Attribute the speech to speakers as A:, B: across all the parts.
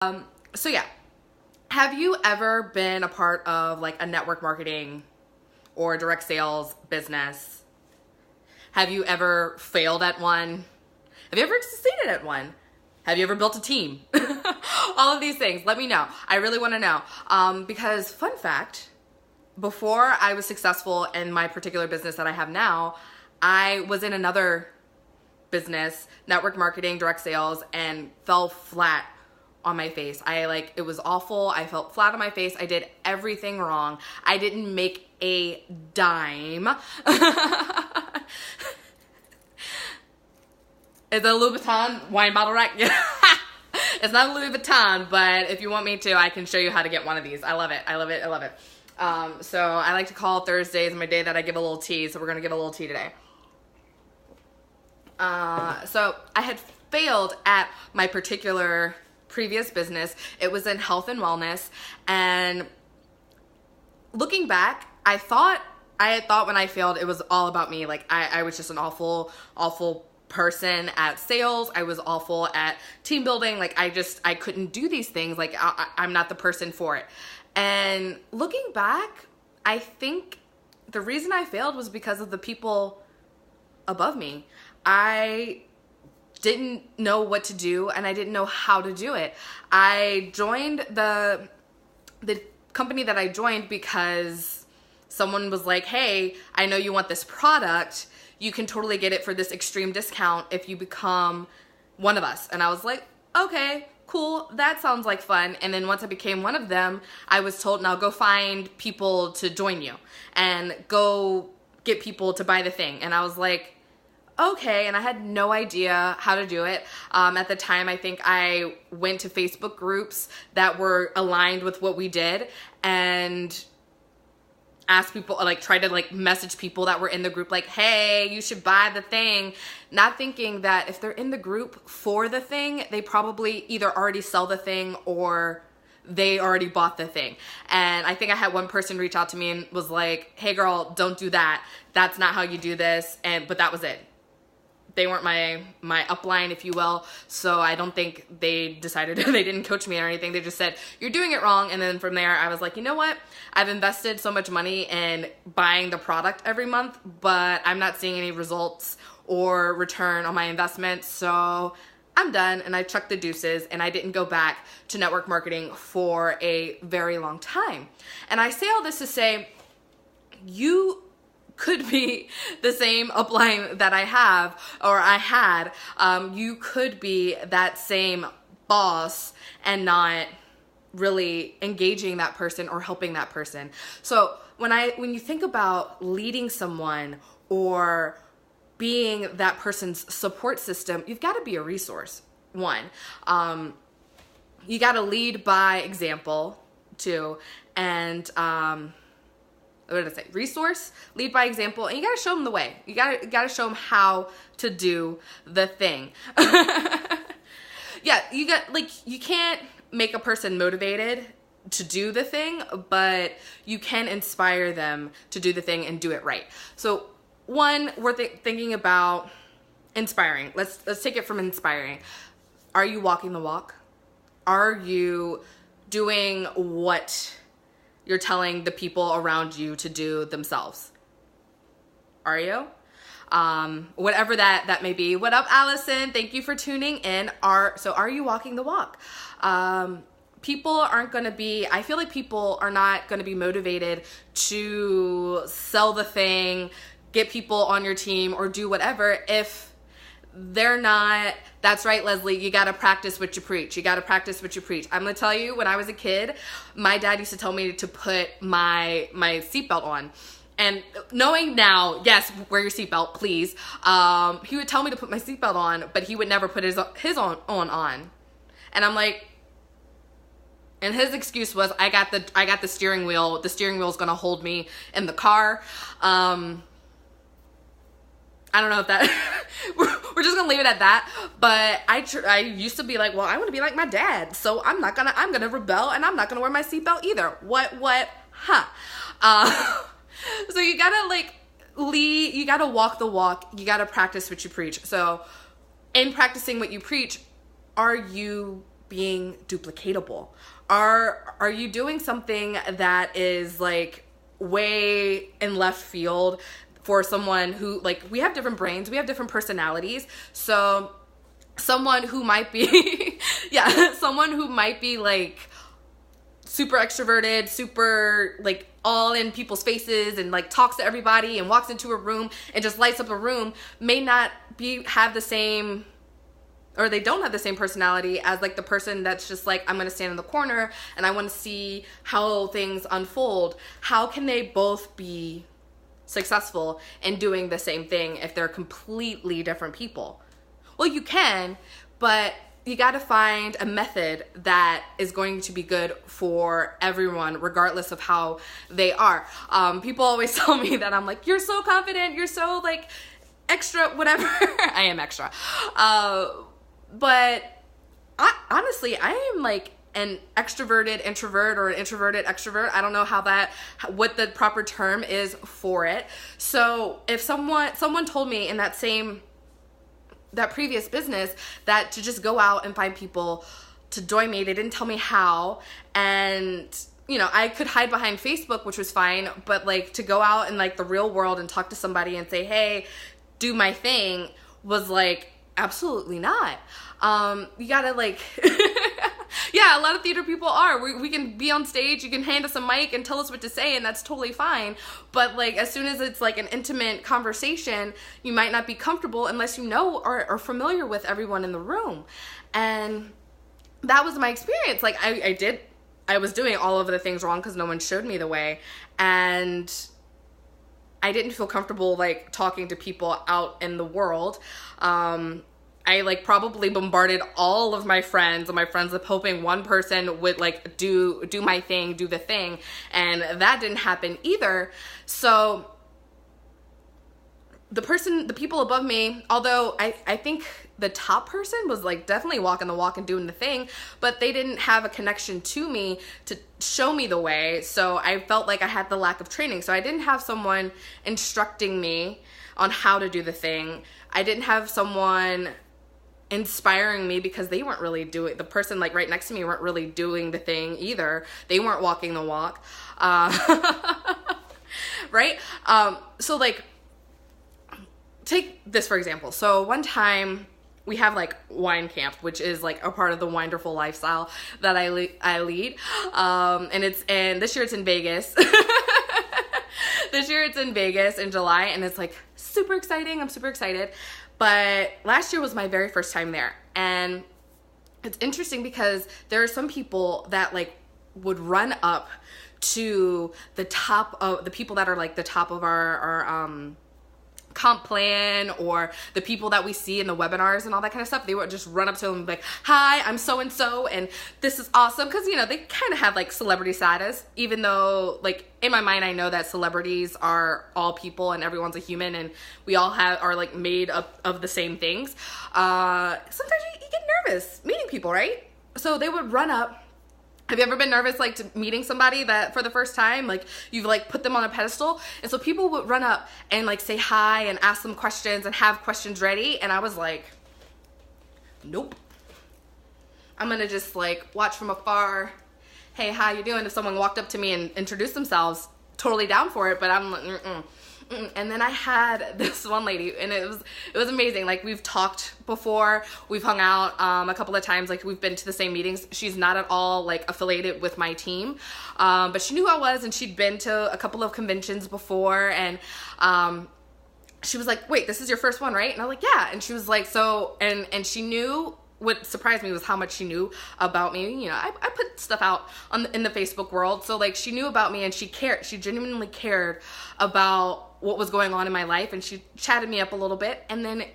A: So yeah, have you ever been a part of like a network marketing or direct sales business? Have you ever failed at one? Have you ever succeeded at one? Have you ever built a team? All of these things. Let me know. I really want to know. Because fun fact, before I was successful in my particular business that I have now, I was in another business, network marketing, direct sales, and fell flat on my face. It was awful. I felt flat on my face. I did everything wrong. I didn't make a dime. Is it a Louis Vuitton wine bottle rack? Yeah. It's not a Louis Vuitton, but if you want me to, I can show you how to get one of these. I love it. I love it. I love it. So I like to call Thursdays my day that I give a little tea. So we're going to give a little tea today. So I had failed at my particular previous business. It was in health and wellness. And looking back, I had thought when I failed, it was all about me. Like I was just an awful person at sales. I was awful at team building. Like I couldn't do these things. Like I'm not the person for it. And looking back, I think the reason I failed was because of the people above me. I didn't know what to do and I didn't know how to do it. I joined the company that I joined because someone was like, hey, I know you want this product. You can totally get it for this extreme discount if you become one of us. And I was like, okay, cool. That sounds like fun. And then once I became one of them, I was told, now go find people to join you and go get people to buy the thing. And I was like, okay. And I had no idea how to do it. At the time, I think I went to Facebook groups that were aligned with what we did and ask people, like try to like message people that were in the group like, hey, you should buy the thing. Not thinking that if they're in the group for the thing, they probably either already sell the thing or they already bought the thing. And I think I had one person reach out to me and was like, hey girl, don't do that. That's not how you do this. But that was it. They weren't my upline, if you will. So I don't think they decided, they didn't coach me or anything. They just said, you're doing it wrong. And then from there, I was like, you know what? I've invested so much money in buying the product every month, but I'm not seeing any results or return on my investment. So I'm done. And I chucked the deuces and I didn't go back to network marketing for a very long time. And I say all this to say, you could be the same upline that I have or I had. You could be that same boss and not really engaging that person or helping that person. So when you think about leading someone or being that person's support system, you've got to be a resource. One, you got to lead by example. Two, and what did I say? Resource, lead by example, and you gotta show them the way. You gotta show them how to do the thing. Yeah, you can't make a person motivated to do the thing, but you can inspire them to do the thing and do it right. So one, we're thinking about inspiring. Let's take it from inspiring. Are you walking the walk? Are you doing what you're telling the people around you to do themselves? Are you? Whatever that may be. What up, Allison? Thank you for tuning in. So are you walking the walk? People aren't going to be, I feel like people are not going to be motivated to sell the thing, get people on your team, or do whatever if they're not. That's right, Leslie, you got to practice what you preach. You got to practice what you preach. I'm going to tell you, when I was a kid, my dad used to tell me to put my seatbelt on. And knowing now, yes, wear your seatbelt, please. He would tell me to put my seatbelt on, but he would never put his on. And I'm like, and his excuse was, I got the steering wheel. The steering wheel is going to hold me in the car. I don't know if that, we're just gonna leave it at that. But I used to be like, well, I want to be like my dad, so I'm gonna rebel and I'm not gonna wear my seatbelt either. So you gotta lead, you gotta walk the walk, you gotta practice what you preach. So in practicing what you preach, are you being duplicatable? Are you doing something that is like way in left field for someone who, like, we have different brains, we have different personalities. So someone who might be, yeah, someone who might be like super extroverted, super like all in people's faces and like talks to everybody and walks into a room and just lights up a room may not have the same, or they don't have the same personality as like the person that's just like, I'm gonna stand in the corner and I want to see how things unfold. How can they both be successful in doing the same thing if they're completely different people? Well, you can, but you got to find a method that is going to be good for everyone, regardless of how they are. People always tell me that I'm like, you're so confident, you're so like extra, whatever. I am extra. But honestly, I am like an extroverted introvert or an introverted extrovert. I don't know what the proper term is for it. So if someone told me in that previous business that to just go out and find people to join me, they didn't tell me how, and I could hide behind Facebook, which was fine, but like to go out in like the real world and talk to somebody and say, hey, do my thing, was like, absolutely not. You gotta like, yeah, a lot of theater people are. We can be on stage, you can hand us a mic and tell us what to say, and that's totally fine. But like, as soon as it's like an intimate conversation, you might not be comfortable unless you know or are familiar with everyone in the room. And that was my experience. Like I was doing all of the things wrong because no one showed me the way. And I didn't feel comfortable like talking to people out in the world. I like probably bombarded all of my friends and my friends with hoping one person would like do my thing, do the thing. And that didn't happen either. So the people above me, although I think the top person was like definitely walking the walk and doing the thing, but they didn't have a connection to me to show me the way. So I felt like I had the lack of training. So I didn't have someone instructing me on how to do the thing. I didn't have someone inspiring me because they weren't really doing, the person like right next to me weren't really doing the thing either. They weren't walking the walk. Right? So like, take this for example. So one time we have like wine camp, which is like a part of the wonderful lifestyle that I lead. And this year it's in Vegas. This year it's in Vegas in July, and it's like super exciting. I'm super excited. But last year was my very first time there. And it's interesting because there are some people that like would run up to the top of the people that are like the top of our comp plan, or the people that we see in the webinars and all that kind of stuff. They would just run up to them and be like, hi, I'm so-and-so, and this is awesome. Because, they kind of have like celebrity status, even though like in my mind, I know that celebrities are all people and everyone's a human and we all are like made up of the same things. Sometimes you get nervous meeting people, right? So they would run up. Have you ever been nervous like to meeting somebody that for the first time, like you've like put them on a pedestal? And so people would run up and like say hi and ask them questions and have questions ready. And I was like, nope. I'm gonna just like watch from afar. Hey, how you doing? If someone walked up to me and introduced themselves, totally down for it. But I'm like, And then I had this one lady, and it was amazing. Like, we've talked before, we've hung out a couple of times, like we've been to the same meetings. She's not at all like affiliated with my team, but she knew who I was, and she'd been to a couple of conventions before, and she was like, wait, this is your first one, right? And I was like, yeah. And she was like, so, and she knew. What surprised me was how much she knew about me. I put stuff out in the Facebook world. So like, she knew about me and she cared. She genuinely cared about what was going on in my life, and she chatted me up a little bit. And then,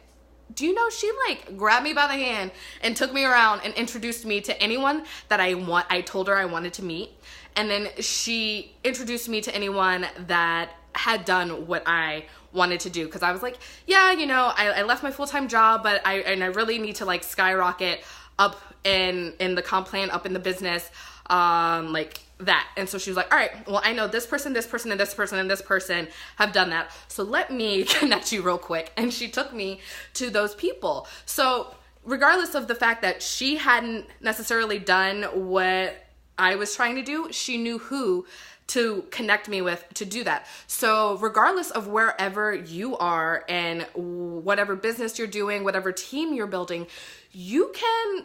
A: do you know, she like grabbed me by the hand and took me around and introduced me to anyone that I told her I wanted to meet. And then she introduced me to anyone that had done what I wanted to do, because I was like, yeah, I left my full-time job, but I really need to like skyrocket up in the comp plan, up in the business, like that. And so she was like, all right, well, I know this person, this person, and this person, and this person have done that, so let me connect you real quick. And she took me to those people. So regardless of the fact that she hadn't necessarily done what I was trying to do, she knew who to connect me with to do that. So regardless of wherever you are and whatever business you're doing, whatever team you're building, you can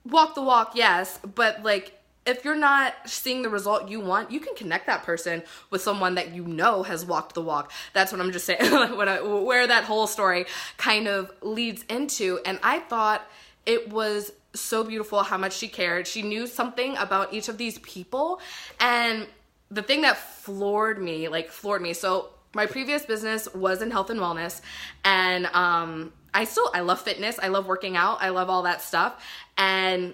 A: walk the walk, yes, but like, if you're not seeing the result you want, you can connect that person with someone that you know has walked the walk. That's what I'm just saying, where that whole story kind of leads into. And I thought it was so beautiful how much she cared. She knew something about each of these people. And the thing that floored me. So my previous business was in health and wellness. And I love fitness. I love working out. I love all that stuff. And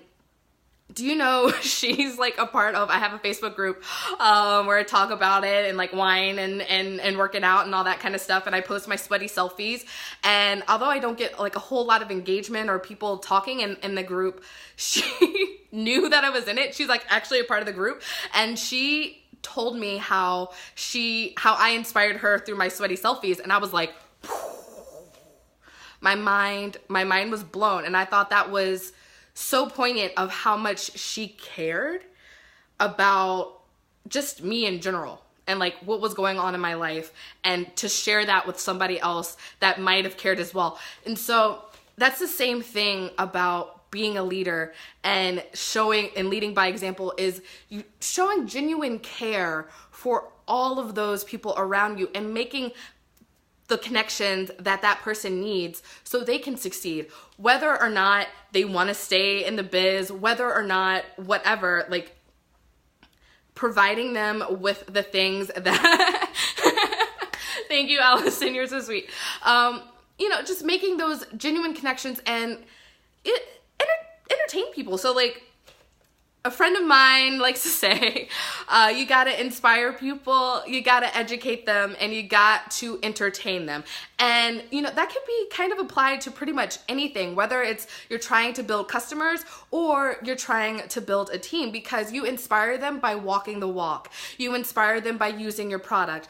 A: do you know she's like a part of, I have a Facebook group where I talk about it and like wine and working out and all that kind of stuff. And I post my sweaty selfies. And although I don't get like a whole lot of engagement or people talking in the group, she knew that I was in it. She's like actually a part of the group. And she told me how I inspired her through my sweaty selfies. And I was like, my mind was blown. And I thought that was so poignant of how much she cared about just me in general and like what was going on in my life, and to share that with somebody else that might have cared as well. And so that's the same thing about being a leader and showing and leading by example, is you showing genuine care for all of those people around you and making the connections that person needs so they can succeed, whether or not they want to stay in the biz, whether or not whatever, like providing them with the things that thank you, Allison, you're so sweet. Just making those genuine connections and entertain people. So like, a friend of mine likes to say, you gotta inspire people, you gotta educate them, and you got to entertain them. And, that can be kind of applied to pretty much anything, whether it's you're trying to build customers or you're trying to build a team, because you inspire them by walking the walk. You inspire them by using your product.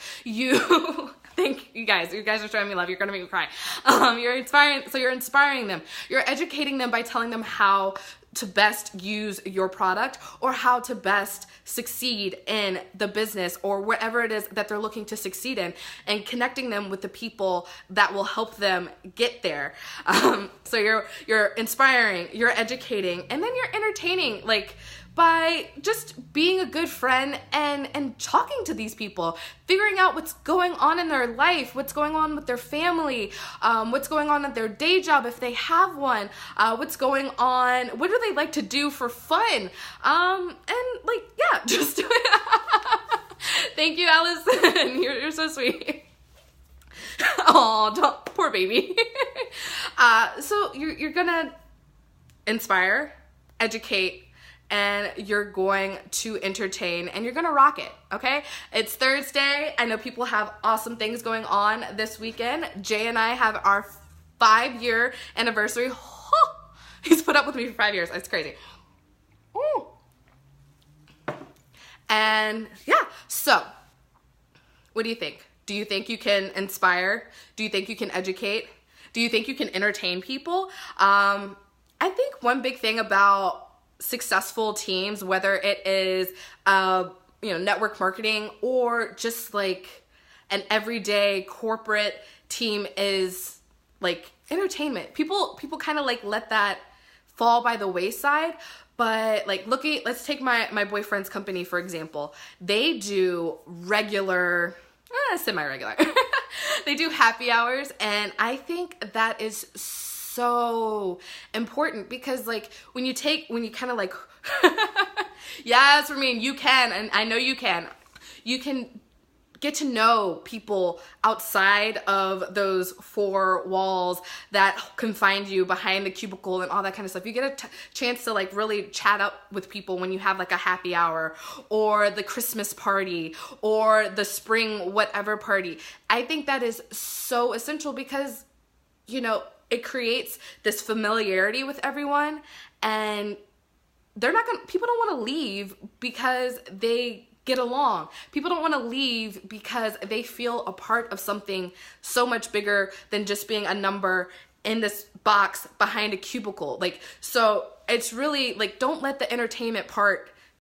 A: Thank you guys. You guys are showing me love. You're gonna make me cry. You're inspiring them. You're educating them by telling them how to best use your product or how to best succeed in the business or whatever it is that they're looking to succeed in, and connecting them with the people that will help them get there. So you're inspiring, you're educating, and then you're entertaining, like by just being a good friend and talking to these people, figuring out what's going on in their life, what's going on with their family, what's going on at their day job if they have one, what's going on, what do they like to do for fun, just thank you, Allison. You're so sweet. Oh, poor baby. So you're gonna inspire, educate, and you're going to entertain, and you're gonna rock it, okay? It's Thursday. I know people have awesome things going on this weekend. Jay and I have our 5-year anniversary. He's put up with me for 5 years. It's crazy. Ooh. And yeah, so what do you think? Do you think you can inspire? Do you think you can educate? Do you think you can entertain people? I think one big thing about successful teams, whether it is network marketing or just like an everyday corporate team, is like entertainment. People kind of like let that fall by the wayside. But like let's take my boyfriend's company for example. They do regular, semi-regular. They do happy hours, and I think that is so important, because like when you kind of like yes, for me, and you can, and I know you can get to know people outside of those 4 walls that confine you behind the cubicle and all that kind of stuff. You get a chance to like really chat up with people when you have like a happy hour or the Christmas party or the spring whatever party. I think that is so essential, because it creates this familiarity with everyone, and people don't want to leave because they get along. People don't want to leave because they feel a part of something so much bigger than just being a number in this box behind a cubicle. Like, so it's really like, don't let the entertainment part